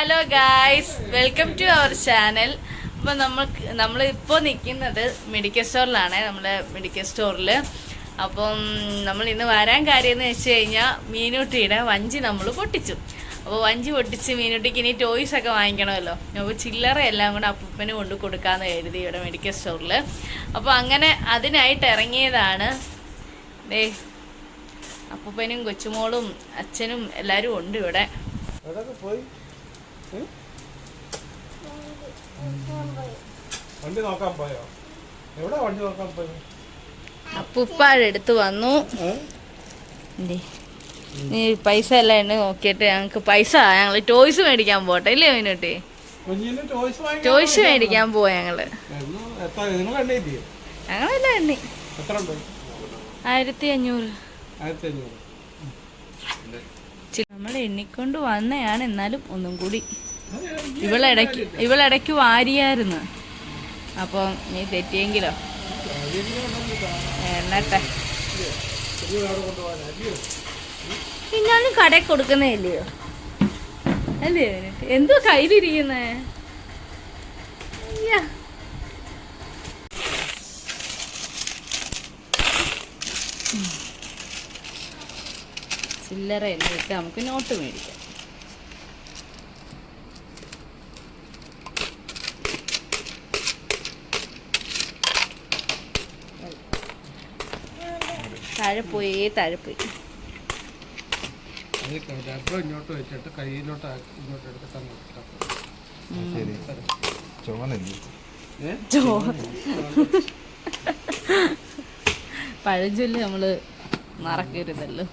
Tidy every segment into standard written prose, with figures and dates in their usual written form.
Hello guys, welcome to our channel. അപ്പോൾ നമ്മളിപ്പോൾ നിൽക്കുന്നത് മെഡിക്കൽ സ്റ്റോറിലാണ്, നമ്മുടെ മെഡിക്കൽ സ്റ്റോറിൽ. അപ്പം നമ്മൾ ഇന്ന് വരാൻ കാര്യം എന്ന് വെച്ച് കഴിഞ്ഞാൽ മീനൂട്ടിയുടെ വഞ്ചി നമ്മൾ പൊട്ടിച്ചു. അപ്പോൾ വഞ്ചി പൊട്ടിച്ച് മീനൂട്ടിക്ക് ഇനി ടോയ്സൊക്കെ വാങ്ങിക്കണമല്ലോ. അപ്പോൾ ചില്ലറ എല്ലാം കൂടെ അപ്പൂപ്പന് കൊണ്ട് കൊടുക്കാമെന്ന് എഴുതി ഇവിടെ മെഡിക്കൽ സ്റ്റോറിൽ. അപ്പോൾ അങ്ങനെ അതിനായിട്ട് ഇറങ്ങിയതാണ്. അപ്പൂപ്പനും കൊച്ചുമോളും അച്ഛനും എല്ലാവരും ഉണ്ട് ഇവിടെ. അപ്പൂപ്പാടെടുത്ത് വന്നു. നീ പൈസ എല്ലാം എണ്ണ നോക്കിയിട്ട് ഞങ്ങൾക്ക് ഞങ്ങള് ടോയ്സ് മേടിക്കാൻ പോട്ടെ, ഇല്ലേ മീനൂട്ടി? ടോയ്സ് മേടിക്കാൻ പോവാ ഞങ്ങളെല്ലാം എണ്ണി 1500. നമ്മൾ എണ്ണിക്കൊണ്ട് വന്നയാണ്. എന്നാലും ഒന്നും കൂടി ഇവളിടയ്ക്ക് വാരിയായിരുന്നു. അപ്പം നീ തെറ്റിയെങ്കിലോ എണ്ണട്ടെ. ഞാനും കടയിൽ കൊടുക്കുന്നേ ഇല്ലയോ അല്ലേ? എന്തോ കയ്യിലിരിക്കുന്നേ? ചില്ലറ എന്നിട്ട് നമുക്ക് നോട്ട് മേടിക്കാം. താഴെ പോയി ഇങ്ങോട്ട് വെച്ചിട്ട് കയ്യിലോട്ട് ഇങ്ങോട്ട് എടുത്തിട്ട് പഴഞ്ചൊല്ലി നമ്മള് മറക്കരുതല്ലോ.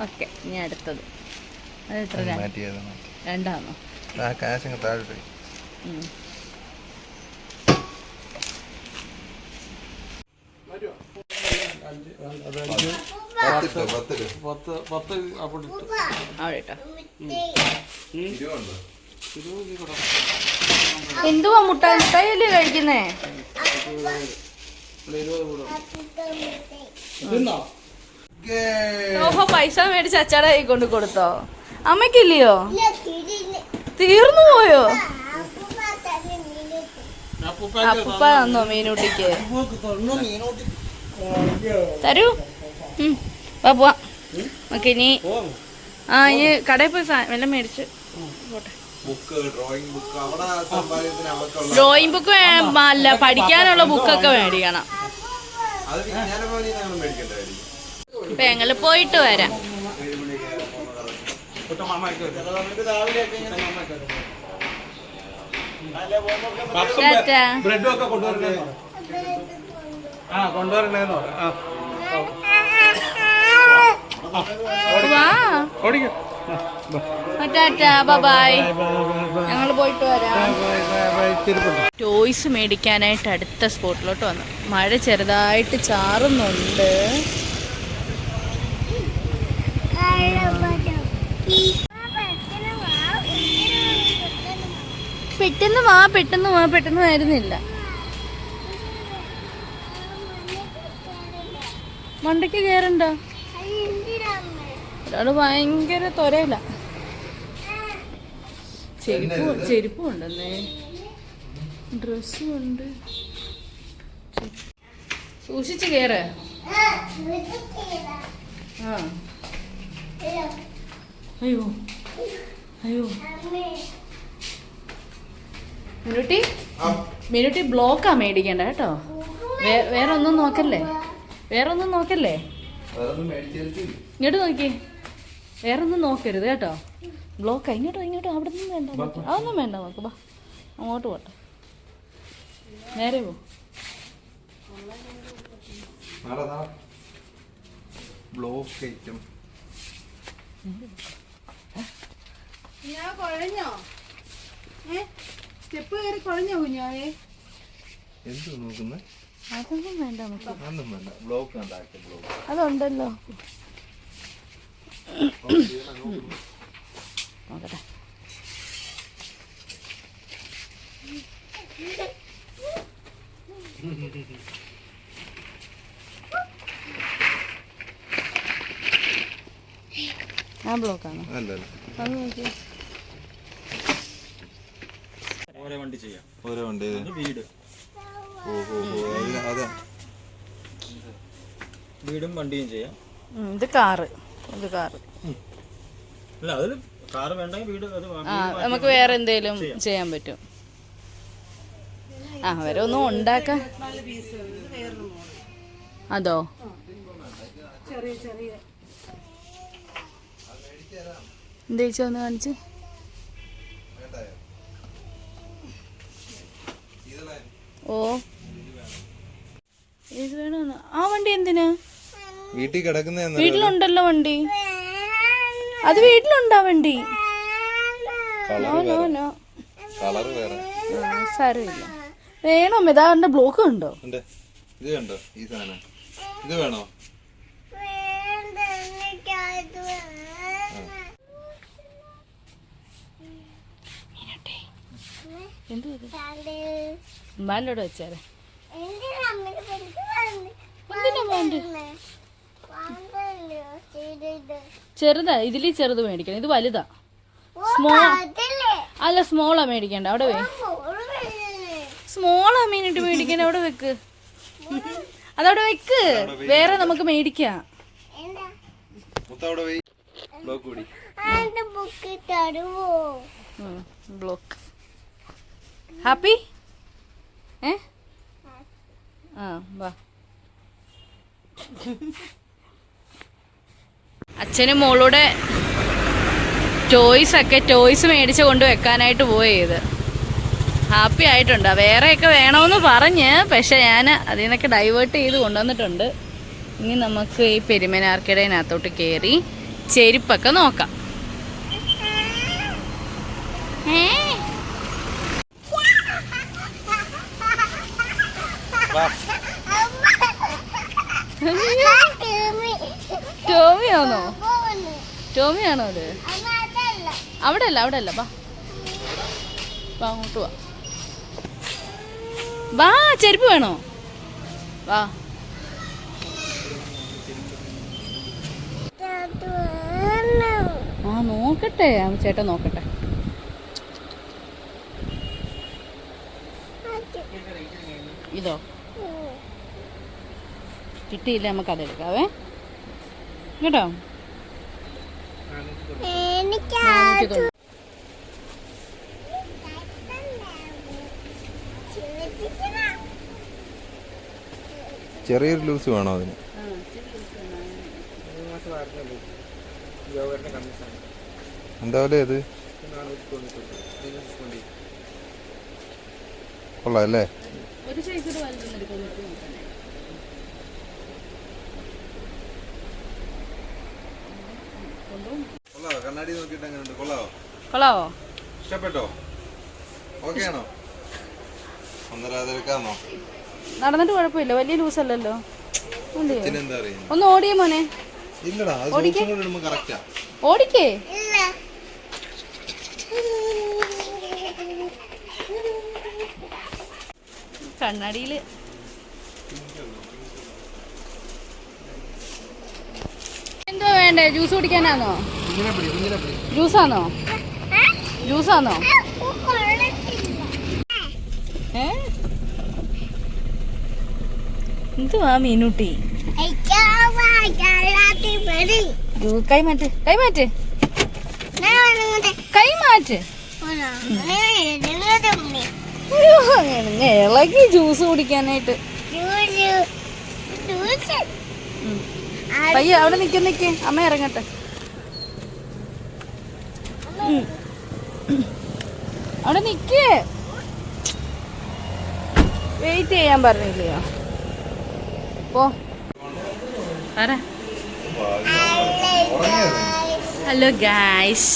ഓക്കെ, ഇനി അടുത്തത്. അത് എത്ര? രണ്ടാണോ? എന്തുവാ മുട്ടായില്ലേ കഴിക്കുന്നേ? ഓഹോ, പൈസ മേടിച്ച് അച്ചാടെ കൈ കൊണ്ട് കൊടുത്തോ? അമ്മയ്ക്കില്ലയോ? തീർന്നു പോയോ? അപ്പൂപ്പ തന്നോ മീനൂട്ടിക്ക്? തരൂ. പോവാ നമുക്ക് ഇനി. ഇനി കടയിൽ പോയി വല്ലതും മേടിച്ച് പോട്ടെ. ഡ്രോയിങ് ബുക്ക് അല്ല, പഠിക്കാനുള്ള ബുക്കൊക്കെ മേടിക്കണം. ഇപ്പൊ ഞങ്ങള് പോയിട്ട് വരാം. ഞങ്ങൾ പോയിട്ട് വരാം. ടോയ്സ് മേടിക്കാനായിട്ട് അടുത്ത സ്പോട്ടിലോട്ട് വന്നു. മഴ ചെറുതായിട്ട് ചാറുന്നുണ്ട്. പെട്ടെന്ന് വരുന്നില്ല. മണ്ടയ്ക്ക് കയറണ്ട. ഒരാള് ഭയങ്കര തൊരയില്ല. ചെരുപ്പും ഉണ്ടെന്നേ, ഡ്രസ്സും ഉണ്ട്. സൂക്ഷിച്ച് കേറ്. അയ്യോ മിനുട്ടി ബ്ലോക്കാ മേടിക്കണ്ട കേട്ടോ. വേറെ ഒന്നും നോക്കല്ലേ. ഇങ്ങോട്ട് നോക്കി, വേറൊന്നും നോക്കരുത് കേട്ടോ. ബ്ലോക്കാ. ഇങ്ങോട്ടോ അവിടെ നിന്നും വേണ്ട, അതൊന്നും വേണ്ട. നോക്ക്, ബാ അങ്ങോട്ട് പോട്ടെ. നേരെ പോ. ഞാൻ കുഴഞ്ഞോ? സ്റ്റെപ്പ് കയറി കുഴഞ്ഞോ കുഞ്ഞാവേ? എന്ത് നോക്കുന്നേ? അതൊന്നും വേണ്ട നമുക്ക്. അതുണ്ടല്ലോ. നോക്കട്ടെ. ആ ബ്ലോക്കാണോ? അല്ലല്ല, അത് നോക്കി. ഓരോ വണ്ടി ചെയ്യാം. ഓരോ വണ്ടി ഇത്. വീട് അതാ വീടും വണ്ടിയും ചെയ്യാം. ഇത് കാറ്. ഇത് കാറ്. അല്ല അതിൽ കാറ് വേണ്ടെങ്കിൽ വീട് അത് ആ നമുക്ക് വേറെ എന്തേലും ചെയ്യാൻ പറ്റും. ആ വേറെ ഒന്നും ഉണ്ടാക്കാൻ. അതോ എന്താ ചേച്ചി ഒന്ന് കാണിച്ച്. ഓ ഇത് വേണമെന്ന്. ആ വണ്ടി എന്തിനാ? വീട്ടിൽ കിടക്കുന്ന വീട്ടിലുണ്ടല്ലോ വണ്ടി. അത് വീട്ടിലുണ്ടാ വണ്ടി? കളർ വേറെ. സാരമില്ല. വേണോ? ഇതാണ്ട് ബ്ലോക്ക് കണ്ടോ? ഇത് കണ്ടോ ഈ സാധനം? ഇത് വേണോ? ഉമ്മാനോട് വെച്ചാലേ ചെറുതാ. ഇതില് ചെറുത് മേടിക്കണം. ഇത് വലുതാ. അല്ല സ്മോളാ മേടിക്കണ്ട. അവിടെ സ്മോളാ മീനിട്ട് മേടിക്കണ്ട. അവിടെ വെക്ക്. അതവിടെ വെക്ക്. വേറെ നമുക്ക് മേടിക്കാം. ബ്ലോക്ക്. ഹാപ്പി? ആ വാ. അച്ഛനും മോളൂടെ ടോയ്സ് മേടിച്ച് കൊണ്ട് വെക്കാനായിട്ട് പോയത്. ഹാപ്പി ആയിട്ടുണ്ട്. വേറെയൊക്കെ വേണമെന്ന് പറഞ്ഞ്, പക്ഷെ ഞാൻ അതിൽ നിന്നൊക്കെ ഡൈവേർട്ട് ചെയ്ത് കൊണ്ടുവന്നിട്ടുണ്ട്. ഇനി നമുക്ക് ഈ പെരുമനാർക്കിടയിനകത്തോട്ട് കയറി ചെരുപ്പൊക്കെ നോക്കാം. ടോമിയാണോ? ടോമിയാണോ അത്? അവിടെ അല്ല. വാ അങ്ങോട്ട് വാ. വാ ചെരുപ്പ് വേണോ? വാ. ആ നോക്കട്ടെ. ചേട്ടൻ നോക്കട്ടെ. ഇതോ കിട്ടിയില്ല. നമുക്ക് അതെടുക്കാവേ കേട്ടോ. ചെറിയൊരു ലൂസ് വേണോ അതിന്? എന്താ പോലെ അത്? കൊള്ളാം അല്ലേ? കണ്ണാടി നോക്കിയിട്ട് എങ്ങനെയുണ്ട്? കൊള്ളാവോ? ഇഷ്ടപ്പെട്ടോ? ഓക്കെ ആണോ? ഒന്നരാതെടുക്കാന്നോ? നടന്നിട്ട് കുഴപ്പമില്ല. വലിയ ലൂസ് അല്ലല്ലോ. എന്താ അറിയാ? ഒന്ന് ഓടിയേ മോനെ. ഇല്ലടാ, കറക്റ്റാ. ഓടിക്കേ. കണ്ണാടിയില് എന്തോ വേണ്ടേ? ജ്യൂസ് കുടിക്കാനാണോ? ജ്യൂസാണോ? എന്തുവാ മീനുട്ടി? കൈമാറ്റ്. ഇളകി ജ്യൂസ് കുടിക്കാനായിട്ട്. പയ്യ അവിടെ നിക്ക്. അമ്മ ഇറങ്ങട്ടെ. അവിടെ നിക്ക്. വെയിറ്റ് ചെയ്യാൻ പറഞ്ഞില്ലയോ? പോ. Hello guys.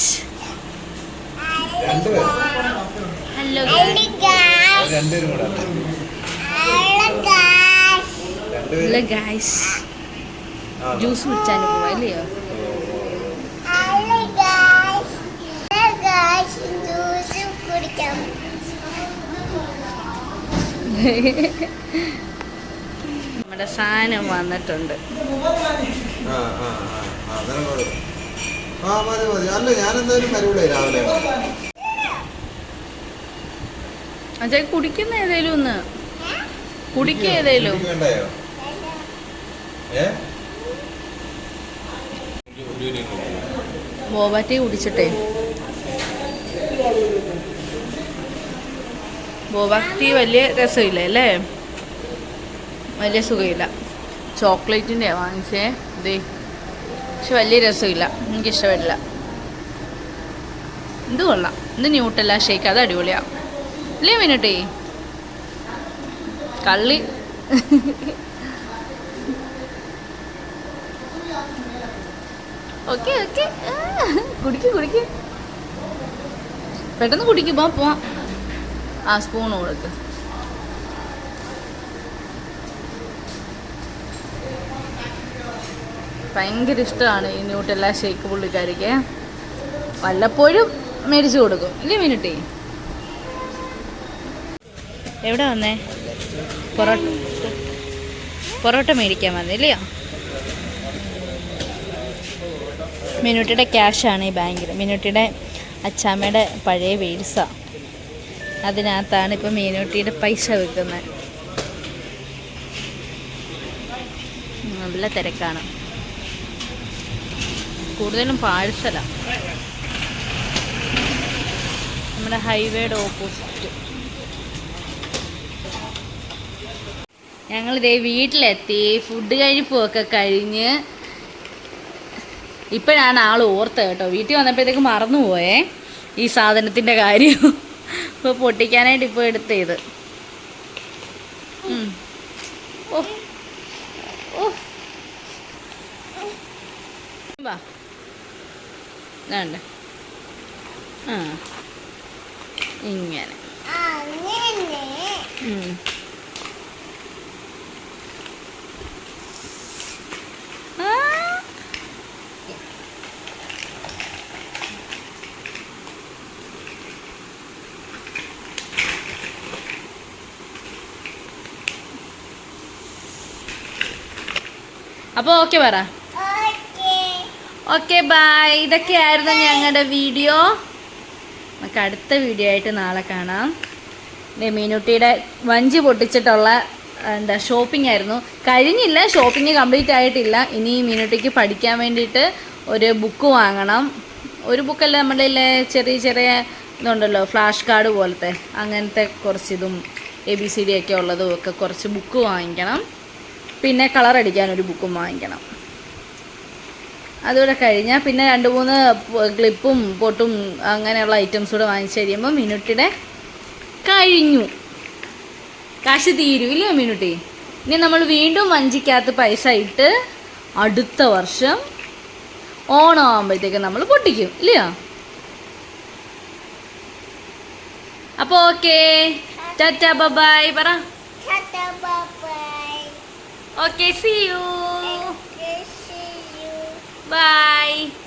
ജ്യൂസ് കുടിച്ചാൽ പോവാ അല്ലയോ? നമ്മുടെ സാധനം വന്നിട്ടുണ്ട്. ആ മതി മതി. അല്ല ഞാൻ എന്തായാലും വരൂലേ രാവിലെ. അച്ഛാ കുടിക്കുന്ന ഏതേലും ഒന്ന് കുടിക്കുക ഏതേലും. വേണ്ടായോ? ബോബ ടീ കുടിച്ചിട്ടേ. ബോബ ടീ വലിയ രസമില്ല അല്ലേ, വലിയ സുഖമില്ല. ചോക്ലേറ്റിൻ്റെ വാങ്ങിച്ചേ ഇതേ, പക്ഷെ വലിയ രസമില്ല, എനിക്കിഷ്ടപ്പെടില്ല. ഇത് കൊള്ളാം, ഇത് ന്യൂട്ടല്ല ഷേക്ക്, അത് അടിപൊളിയാണ് അല്ലേ മിനുട്ടേ? കള്ളി. ഓക്കെ ഓക്കെ, കുടിക്ക് കുടിക്ക്, പെട്ടെന്ന് കുടിക്കും. പോവാം. ആ സ്പൂൺ കൊടുക്ക്. ഭയങ്കര ഇഷ്ടമാണ് ഈ ന്യൂട്ടെല്ല ഷേക്ക് പുള്ളിക്കാരിക്ക്. വല്ലപ്പോഴും മേടിച്ചു കൊടുക്കും ഇല്ലേ മിനുട്ടി? എവിടെ വന്നേ? പൊറോട്ട മേടിക്കാൻ വന്നില്ലയോ? മിനുട്ടിയുടെ ക്യാഷാണ് ഈ ബാങ്കിൽ. മിനുട്ടിയുടെ അച്ചാമ്മയുടെ പഴയ വേഴ്സാണ്, അതിനകത്താണ് ഇപ്പം മീനുട്ടിയുടെ പൈസ വെക്കുന്നത്. നല്ല തിരക്കാണ്, കൂടുതലും പാഴ്സലാണ്. നമ്മുടെ ഹൈവേയുടെ ഓപ്പോസിറ്റ്. ഞങ്ങളിതേ വീട്ടിലെത്തി, ഫുഡ് കഴിപ്പുമൊക്കെ കഴിഞ്ഞ് ഇപ്പോഴാണ് ആൾ ഓർത്തത് കേട്ടോ. വീട്ടിൽ വന്നപ്പോഴത്തേക്ക് മറന്നുപോയേ ഈ സാധനത്തിൻ്റെ കാര്യം. ഇപ്പോൾ പൊട്ടിക്കാനായിട്ട് ഇപ്പോൾ എടുത്തത്. ഓ ഓ വാ വേണ്ട. ആ ഇങ്ങനെ. അപ്പോൾ ഓക്കെ പറ. Okay bye. ഇതൊക്കെയായിരുന്നു ഞങ്ങളുടെ വീഡിയോ. നമുക്ക് അടുത്ത വീഡിയോ ആയിട്ട് നാളെ കാണാം. മീനുട്ടിയുടെ വഞ്ചി പൊട്ടിച്ചിട്ടുള്ള ഷോപ്പിംഗ് ആയിരുന്നു. കഴിഞ്ഞില്ല, ഷോപ്പിംഗ് കംപ്ലീറ്റ് ആയിട്ടില്ല. ഇനി മീനുട്ടിക്ക് പഠിക്കാൻ വേണ്ടിയിട്ട് ഒരു ബുക്ക് വാങ്ങണം. ഒരു ബുക്കല്ല, നമ്മുടെ ചെറിയ ചെറിയ ഇതുണ്ടല്ലോ, ഫ്ലാഷ് കാർഡ് പോലത്തെ, അങ്ങനത്തെ കുറച്ചിതും ABCD ഒക്കെ ഉള്ളതും ഒക്കെ കുറച്ച് ബുക്ക് വാങ്ങിക്കണം. പിന്നെ കളർ അടിക്കാനൊരു ബുക്കും വാങ്ങിക്കണം. അതുകൂടെ കഴിഞ്ഞാൽ പിന്നെ 2-3 ക്ലിപ്പും പൊട്ടും അങ്ങനെയുള്ള ഐറ്റംസ് കൂടെ വാങ്ങിച്ച് കഴിയുമ്പോൾ മിനുട്ടിയുടെ കഴിഞ്ഞു, കാശ് തീരുമില്ലയോ മിനുട്ടി? ഇനി നമ്മൾ വീണ്ടും വഞ്ചിക്കകത്ത് പൈസ ഇട്ട് അടുത്ത വർഷം ഓണം ആകുമ്പോഴത്തേക്ക് നമ്മൾ പൊട്ടിക്കും ഇല്ലയോ? അപ്പോൾ ഓക്കെ, ടാറ്റാ ബൈ പറ. Okay, see you. Bye.